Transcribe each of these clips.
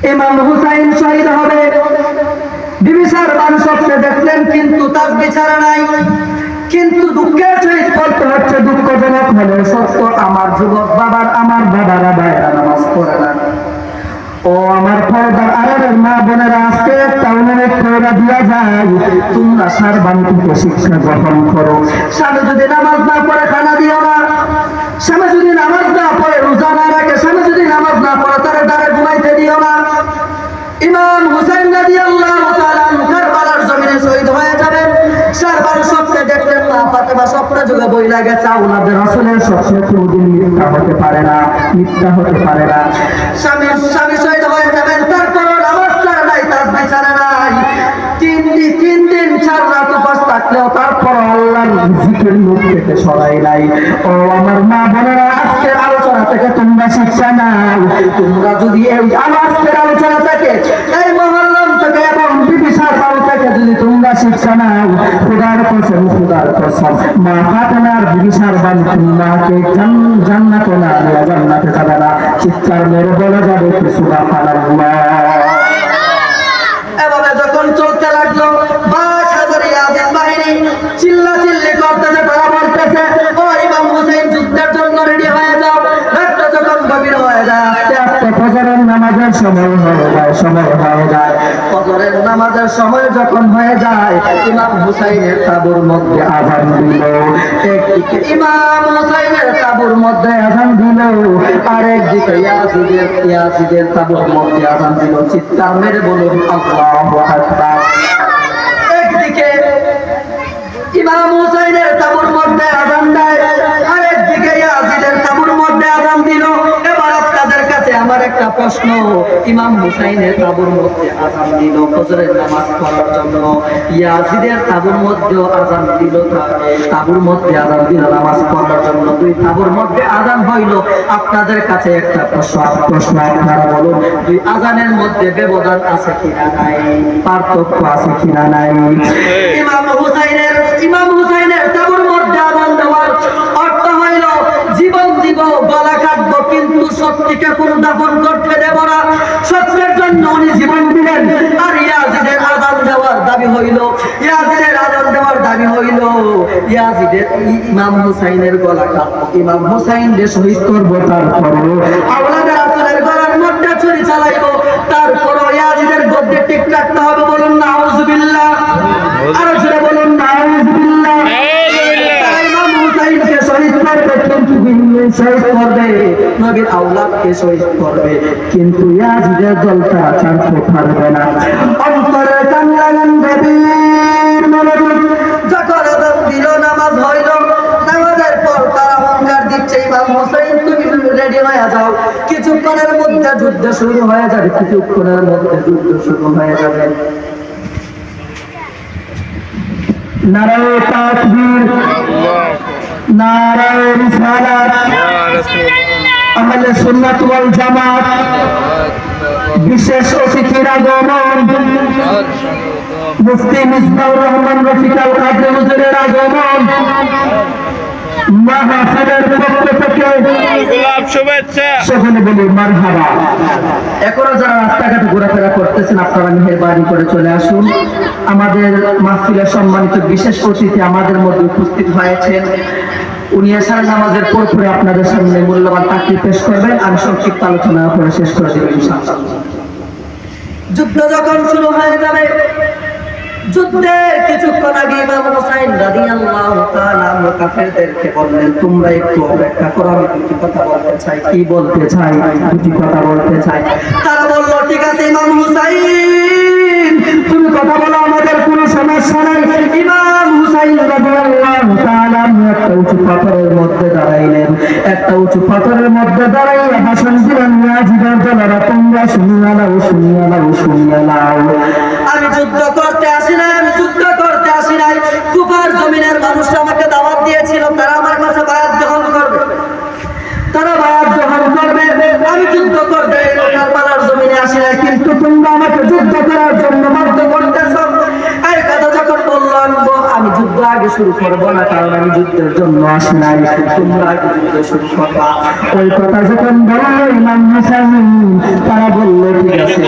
ইমাম হুসাইন শহীদ হবে। বিবিসার স্বপ্নে দেখলেন, কিন্তু তাসবিহ ছাড়া নাই। কিন্তু দুঃখের সহিত বলতে হচ্ছে, দুঃখজনক হলেও সত্য, আমার যুবক বাবার, আমার বাবারা ভাইয়েরা নামাজ পড়ে না। ও আমার পর্দার আড়ালের মা বোনেরা, আজকে একটা অনুরোধ করে দিয়া যায়, তোমরা সার্বাঙ্গীন শিক্ষা গ্রহণ করো। স্বামী যদি নামাজ না পড়ে খানা দিও না, স্বামী যদি নামাজ না পড়ে রোজা না রাখে, স্বামী যদি নামাজ না পড়ে তারা দ্বারে ঘুমাইতে দিও না। ইমাম হুসাইন রাদিয়াল্লাহু তাআলা কারবালার জমিনে শহীদ হয়ে যাবেন। সারবার স্বপ্নে দেখলেন, মা ফাতেমা স্বপ্নে যুগে বইলা গেছে, ওনাদের রাসূলের স্বপ্নে কোনদিন মিথ্যা হতে পারে না, মিথ্যা হতে পারে না। স্বামী শহীদ হয়ে যাবেন, তারপর নামাজ ছাড়া নাই, তাসবিহ ছাড়া নাই। তিন দিন 4 রাত উপবাস থাকলেও তারপর আল্লাহর জিকির মুখ থেকে সরাই নাই। ও আমার মা বোনেরা, আজকের আলোচনা থেকে তোমরা শিক্ষা নাও। তোমরা যদি এই আজকের আলোচনা থেকে, এই মহররম থেকে এবং বিবিসার বাড়ি থেকে যদি তোমরা শিক্ষা নাও, খোদার কসম মা ফাতেমার বিবিসার বাড়ি তোমাকে জান্নাতে না নিয়ে জান্নাতে যাবে না। চিৎকার মেরে বলা যাবে সুবহানাল্লাহ। এভাবে যখন চলতে লাগলো, 52,000 ইয়াজিদ বাহিনী চিল্লাচিল্লি করতেছে, তারা বলতেছে, ও ইমাম হুসাইন যুদ্ধের জন্য রেডি হয়ে যাও। রাতটা যখন গভীর হয়ে যায়, আস্তে আস্তে ফজরের নামাজের সময় হয়ে যায়। ফজরের নামাজের সময় যখন হয়ে যায়, ইমাম হুসাইনের তাঁবুর মধ্যে আযান দিল। একদিকে ইমাম হুসাইনের তাঁবুর মধ্যে আযান দিল, আরেকদিকে ইয়াজিদের তাঁবুর মধ্যে আযান দিল। চিৎকার মেরে বলুন আল্লাহু আকবার। একদিকে ইমাম হুসাইনের তাঁবুর মধ্যে আযান দেয়, আরেকদিকে ইয়াজিদের তাঁবুর মধ্যে আযান দিল। এবার আপনাদের কাছে আমার একটা প্রশ্ন, ইমাম হুসাইনের তাঁবুর মধ্যে আযান দিল ফজরের নামাজ পড়ার জন্য, ইয়াজিদের তাঁবুর মধ্যেও আযান দিল, তাঁবুর মধ্যে আযান দিল নামাজ পড়ার জন্য। দুই তাঁবুর মধ্যে আযান হইল। আপনাদের কাছে একটা প্রশ্ন, আপনারা বলুন, দুই আযানের মধ্যে ব্যবধান আছে কিনা নাই, পার্থক্য আছে কিনা নাই? ইমাম হুসাইনের তাঁবুর মধ্যে আযান দেওয়ার অর্থ হইল, জীবন দিব, গলা কাটবো, কিন্তু সত্যিকে কোনো দাফন করতে দেব না। সত্যের জন্য উনি জীবন দিলেন। আর ইয়াজিদের আযান দেওয়ার দাবি হইল, ইমাম হুসাইনের গলা কাটবো, ইমাম হুসাইনকে শহীদ করবো, তারপরও আওলাদে রাসূলের গলার মধ্যে ছুরি চালাইবো, তারপরও ইয়াজিদের গদ্দে ঠিক রাখতে হবে। বলুন নাউযুবিল্লাহ, আরো জোরে বলুন নাউযুবিল্লাহ। ইমাম হুসাইনকে শহীদ করবে, কিন্তু শহীদ করবে নবীর আওলাদকে শহীদ করবে, কিন্তু ইয়াজিদের দলটা ছাড়তে পারবে না। অন্তরে কান্না গভীর মনোযোগ। যখন আযান দিল, নামাজ হইল, নামাজের পর তারা হুঙ্কার দিচ্ছে, ইমাম হুসাইন তুমি রেডি হয়ে যাও, কিছুক্ষণের মধ্যে যুদ্ধ শুরু হয়ে যাবে, নারায়ে তাকবীর, নারায়ে রিসালাত, আহলে সুন্নাত ওয়াল জামাত, বিশেষ অতিথির আগমন, মুফতি মিসবাহুর রহমান রফিক আল কাদরি হুজুরের আগমন, মাহফিলের পক্ষ থেকে গোলাপ শুভেচ্ছা, সকলে বলি মারহাবা। এখনো যারা রাস্তাঘাটে ঘোরাফেরা করতেছেন, আপনারা মেহেরবানি করে চলে আসুন। আমাদের মাহফিলের সম্মানিত বিশেষ অতিথি আমাদের মধ্যে উপস্থিত হয়েছেন। উনি এশার নামাজের পর আপনাদের সামনে মূল্যবান তাকরীর পেশ করবেন। আমি সংক্ষিপ্ত আলোচনা করে শেষ করে দেব ইনশাআল্লাহ। যুদ্ধ যখন শুরু হয়ে যাবে, যুদ্ধের কিছুক্ষণ আগে ইমাম হুসাইন রাদিয়াল্লাহু তাআলা কাফেরদেরকে বললেন, তোমরা একটু অপেক্ষা করো, আমি দুটি কথা বলতে চাই। কি বলতে চাই? দুটি কথা বলতে চাই। তারা বলল, ঠিক আছে ইমাম হুসাইন, তুমি কথা বলো, আমাদের কোনো সমস্যা নাই। ইমাম হুসাইন রাদিয়াল্লাহু তাআলা একটা উঁচু পাথরের মধ্যে দাঁড়াইলেন। একটা উঁচু পাথরের মধ্যে দাঁড়াইয়া ভাষণ দিলেন, ইয়াজিদের দলেরা, তোমরা শুনিয়া নাও, আমি যুদ্ধ করতে আসি নাই, কুফার জমিনের মানুষরা আমাকে দাওয়াত দিয়েছিল, তারা আমার কাছে বায়াত গ্রহণ করবে, আমি যুদ্ধ করতে কারবালার জমিনে আসি নাই, কিন্তু তোমরা আমাকে যুদ্ধ করার জন্য বাধ্য করতেছ। এই কথা যখন বললাম, আমি যুদ্ধ আগে শুরু করবো না, কারণ আমি যুদ্ধের জন্য আসি নাই, তোমরা আগে যুদ্ধ শুরু করবা। ওই কথা যখন বলল ইমাম হুসাইন, তারা বলল ঠিক আছে,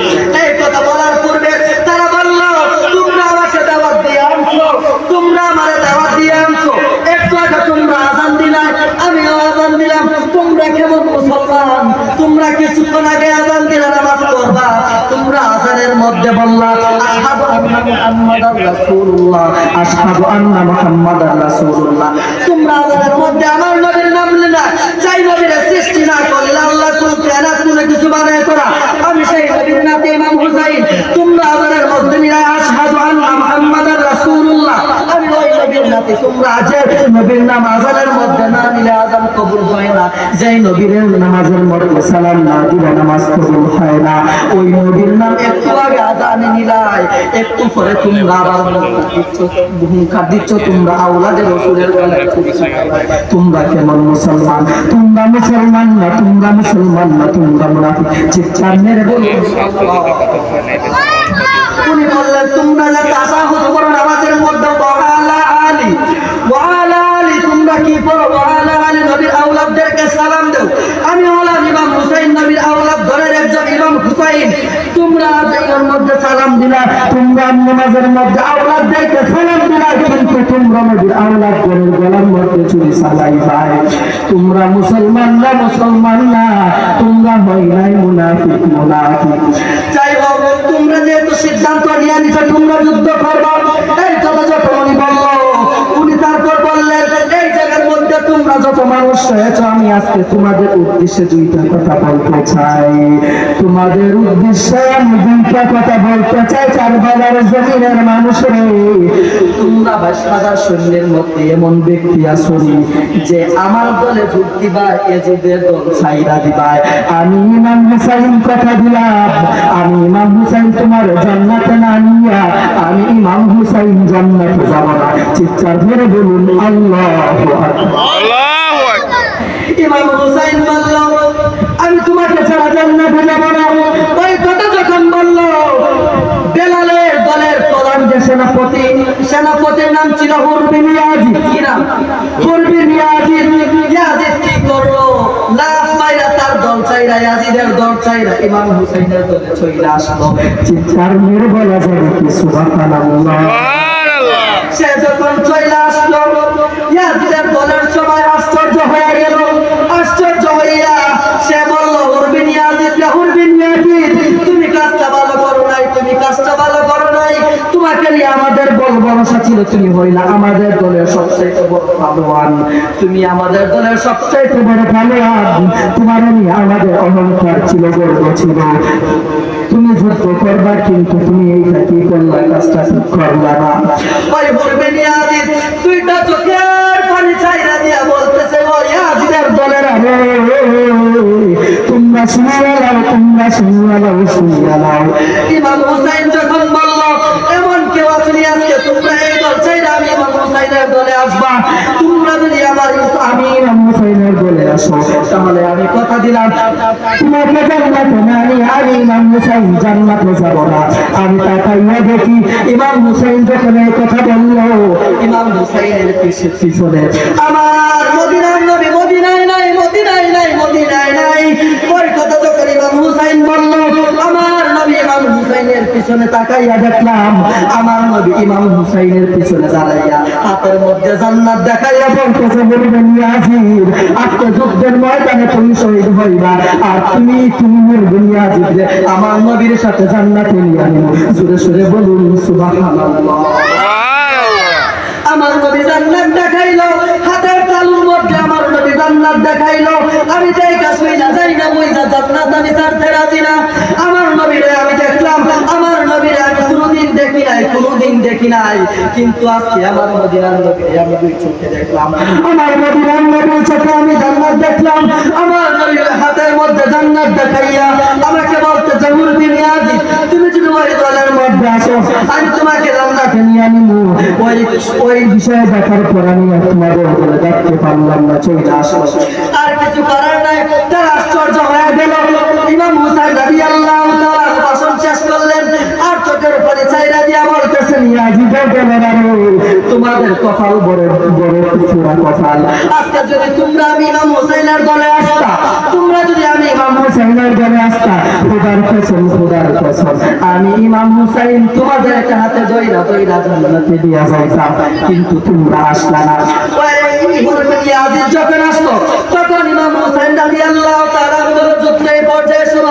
মুহাম্মাদার রাসূলুল্লাহ, আশহাদু আন্না মুহাম্মাদার রাসূলুল্লাহ। তোমরা আযানের মধ্যে আমার নবীর নাম না, সেই নবীর সৃষ্টি না করলে আল্লাহ কোন কায়নাত কোনো কিছু বানায় করা, আমি সেই নবীর নাতি ইমাম হুসাইন। তোমরা আযানের মধ্যে নিরা আশহাদু আন্না মুহাম্মাদার রাসূলুল্লাহ, আমি ওই নবীর নাতি। তোমরা আজের নবীর নাম আযানের মধ্যে না নিলে আযান কবুল হয় না, যেই নবীর নামাজের মধ্যে সালাম না দিলে নামাজ কবুল হয় না। ওই নবীর নাম একটু আগে আযানে নিলাই, একটু পরে তোমরা আবার হুঙ্কার দিচ্ছ তোমরা আওলাদে রাসূলের গলায় ছুরি চালাবে। তোমরা কেমন মুসলমান? তোমরা মুসলমান না, তোমরা মুসলমান না, তোমরা মুনাফিক। চিৎকার মেরে বলুন উনি বললেন তোমরা যে তাশাহুদ করো নামাজের মধ্যে ওয়ালা আলী ওয়ালা আলী, তোমরা কি করো? ওয়ালা আলী নবীর আওলাদদেরকে সালাম দাও। আমি হলাম ইমাম হুসাইন, নবীর আওলাদ ধরে একজন ইমাম হুসাইন। তোমরা এর মধ্যে সালাম দিলা, তোমরা নামাজের মধ্যে আওলাদদেরকে সালাম দিলা, কিন্তু তোমরা নবীর আওলাদদের গলার মধ্যে ছুরি চালাইবা। তোমরা মুসলমান না, মুসলমান না, তোমরা হয় নাই মুনাফিক, মুনাফিক। যাই হোক, তোমরা যেহেতু সিদ্ধান্ত নিয়ে নিছো তোমরা যুদ্ধ করবা, এই কথা যখন উনি বলল, উনি তারপর বললেন এই জায়গার মধ্যে তোমরা যত মানুষ রয়েছ, আমি আজকে তোমাদের উদ্দেশ্যে দুইটা কথা বলতে চাই। তোমাদের উদ্দেশ্যে আমি দুইটা কথা বলতে চাই। কারবালার জমিনের মানুষের, তোমরা 22,000 সৈন্যের মধ্যে এমন ব্যক্তি আছো যে আমার দলে যোগ দিবা, এজিদের দল ছাইরা দিবা। আমি ইমাম হুসাইন কথা দিলাম, আমি ইমাম হুসাইন তোমার জান্নাতে না নিয়া আমি ইমাম হুসাইন জান্নাতে যাব না। চিৎকার করে বলুন আল্লাহু আকবার, আল্লাহু আকবার। ইমাম হুসাইন বলল আমি তোমাকে ছাড়া জান্নাতে যাব না। ওই কথা যখন বলল, বেলালের দলের প্রধান যে সেনাপতি, সেনাপতির নাম ছিল হুর বিন ইয়াজিদ। কি নাম? হুর বিন ইয়াজিদ। ইয়াজিদ কি করলো? লাফ মাইরা তার দল চাইরা, ইয়াজিদের দল চাইরা ইমাম হুসাইনের দলে চলে আসলো। চিৎকার মেরে বলা যাবে কি সুবহানাল্লাহ। সে যখন চলে আসলো, ইয়াজিদের দলের সবাই আশ্চর্য হয়ে গেল। আশ্চর্য হইয়া সে বলল হুর বিন ইয়াজিদ, হুর বিন ইয়াজিদ, তুমি কাজটা ভালো করো নাই, তুমি কাজটা ভালো করো নাই। তোমাকে নিয়ে আমাদের বল ভরসা ছিল, তুমি হইলা আমাদের দলের সবচেয়ে বড় পালোয়ান, তুমি আমাদের দলের সবচেয়ে বড় পালোয়ান। তোমার নিয়ে আমাদের অহংকার ছিল, গর্ব ছিল। তুমি যুদ্ধ করবা, কিন্তু তুমি এইটা কি করলা? কাজটা ঠিক করলা না। ওই হুর বিন ইয়াজিদ দুইটা চোখের পানি ছাইরা দিয়া বলতেছে, ও ইয়াজিদের দলের তোমরা শুনিয়া নাও, তোমরা শুনিয়া নাও, শুনিয়া নাও। ইমাম হুসাইন যখন বলল এমন কেউ আসলে আজকে তোমরা এই দল চাইরা আমি ইমাম হুসাইনের দলে আসবা, তোমরা যদি আমি ইমাম হুসাইনের দলে আসো, তাহলে আমি কথা দিলাম তোমাকে জান্নাতে না নিয়ে আমি ইমাম হুসাইন জান্নাতে যাব না। আমি তাকাইয়া দেখি ইমাম হুসাইন যখন এই কথা বলল, ইমাম হুসাইনের পিছনে আমার মদিনার নবী মদিনায় নাই, মদিনায় নাই, মদিনায় নাই। ওই কথা যখন ইমাম হুসাইন বলল, আমার নবী ইমাম হুসাইনের পিছনে তাকাইয়া দেখলাম আমার নবী ইমাম হুসাইনের পিছনে দাঁড়াইয়া হাতের মধ্যে জান্নাত দেখাইয়া বলতেছে, বলবেন ইয়াজিদ আজকে যুদ্ধের ময়দানে তুমি শহীদ হইবা, আর তুমি বলবেন ইয়াজিদ আমার নবীর সাথে জান্নাতে নিয়ে আনিও। জোরে সোরে বলুন সুবহানাল্লাহ। আমার নবী জান্নাত দেখাইলো, হাতের তালুর মধ্যে আমার নবী জান্নাত দেখাইলো। আমি যাই কাশ্মীর না যাই না, ওই জান্নাত আমি ছাড়তে রাজি না। আমার নবীরে আমি দেখলাম, আমার নবীরে আমি কোনোদিন দেখি নাই, কোনোদিন দেখি নাই, কিন্তু আজকে আমার মদিনার নবীরে আমি দুই চোখে দেখলাম। আমার মদিনার নবীর চোখে আমি জান্নাত দেখলাম। আমার নবীর হাতের মধ্যে জান্নাত দেখাইয়া আমাকে বলতেছে, হুর বিন ইয়াজিদ তুমি যদি ওই দলের মধ্যে আসো, আমি তোমাকে জান্নাতে নিয়ে আনিবো। ওই বিষয়ে দেখার পর আমি তোমাদের বলে দেখতে পারলাম না, চলে আসলো। আর কিছু করার নাই, তার আশ্চর্য হয়ে গেল। ইমাম হুসাইন রাদিয়াল্লাহু তাআলা ভাষণ শেষ করলেন, আর চোখের পানি ছাইরা দিয়া বলতেছেন, ইয়াজিদের দলের তোমাদের কপাল বড় বড় পুরা কপাল। আজকে যদি তোমরা আমি ইমাম হুসাইনের দলে আসতা, তোমরা যদি আমি ইমাম হুসাইনের দলে আসতা, খোদার কসম, খোদার কসম আমি ইমাম হুসাইন তোমাদের হাতে জয়রা জয়রা জান্নাতে দিয়া যাইতাম, কিন্তু তোমরা আসলা না। যখন আসতো তখন ইমাম হুসাইন রাদিয়াল্লাহু তাআলা যুদ্ধের পর্যায়ে শুরু